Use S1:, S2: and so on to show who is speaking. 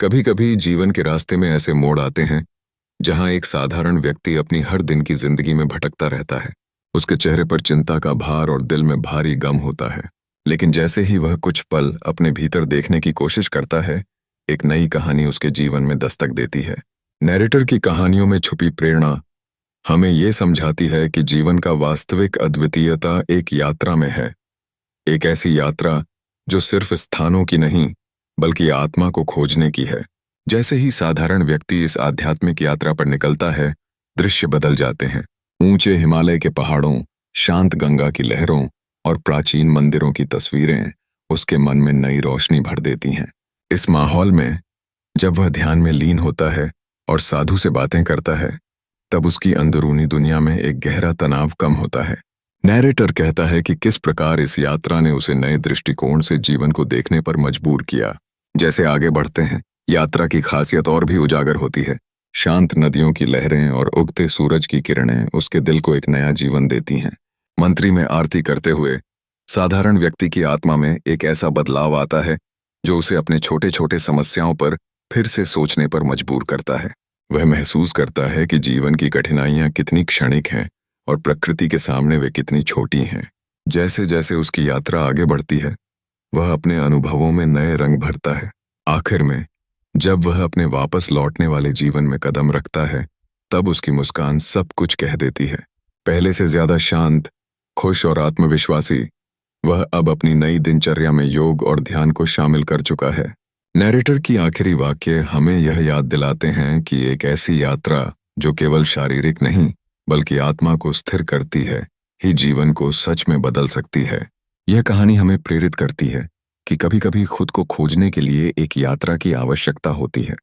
S1: कभी कभी जीवन के रास्ते में ऐसे मोड़ आते हैं जहां एक साधारण व्यक्ति अपनी हर दिन की जिंदगी में भटकता रहता है। उसके चेहरे पर चिंता का भार और दिल में भारी गम होता है। लेकिन जैसे ही वह कुछ पल अपने भीतर देखने की कोशिश करता है, एक नई कहानी उसके जीवन में दस्तक देती है। नैरेटर की कहानियों में छुपी प्रेरणा हमें ये समझाती है कि जीवन का वास्तविक अद्वितीयता एक यात्रा में है। एक ऐसी यात्रा जो सिर्फ स्थानों की नहीं बल्कि आत्मा को खोजने की है। जैसे ही साधारण व्यक्ति इस आध्यात्मिक यात्रा पर निकलता है, दृश्य बदल जाते हैं। ऊंचे हिमालय के पहाड़ों, शांत गंगा की लहरों और प्राचीन मंदिरों की तस्वीरें उसके मन में नई रोशनी भर देती हैं। इस माहौल में जब वह ध्यान में लीन होता है और साधु से बातें करता है, तब उसकी अंदरूनी दुनिया में एक गहरा तनाव कम होता है। नैरेटर कहता है कि किस प्रकार इस यात्रा ने उसे नए दृष्टिकोण से जीवन को देखने पर मजबूर किया। जैसे आगे बढ़ते हैं, यात्रा की खासियत और भी उजागर होती है। शांत नदियों की लहरें और उगते सूरज की किरणें उसके दिल को एक नया जीवन देती हैं। मंत्री में आरती करते हुए साधारण व्यक्ति की आत्मा में एक ऐसा बदलाव आता है जो उसे अपने छोटे छोटे समस्याओं पर फिर से सोचने पर मजबूर करता है। वह महसूस करता है कि जीवन की कठिनाइयां कितनी क्षणिक हैं और प्रकृति के सामने वे कितनी छोटी हैं। जैसे जैसे उसकी यात्रा आगे बढ़ती है, वह अपने अनुभवों में नए रंग भरता है। आखिर में जब वह अपने वापस लौटने वाले जीवन में कदम रखता है, तब उसकी मुस्कान सब कुछ कह देती है। पहले से ज्यादा शांत, खुश और आत्मविश्वासी, वह अब अपनी नई दिनचर्या में योग और ध्यान को शामिल कर चुका है। नैरेटर की आखिरी वाक्य हमें यह याद दिलाते हैं कि एक ऐसी यात्रा जो केवल शारीरिक नहीं बल्कि आत्मा को स्थिर करती है, ही जीवन को सच में बदल सकती है। यह कहानी हमें प्रेरित करती है कि कभी-कभी खुद को खोजने के लिए एक यात्रा की आवश्यकता होती है।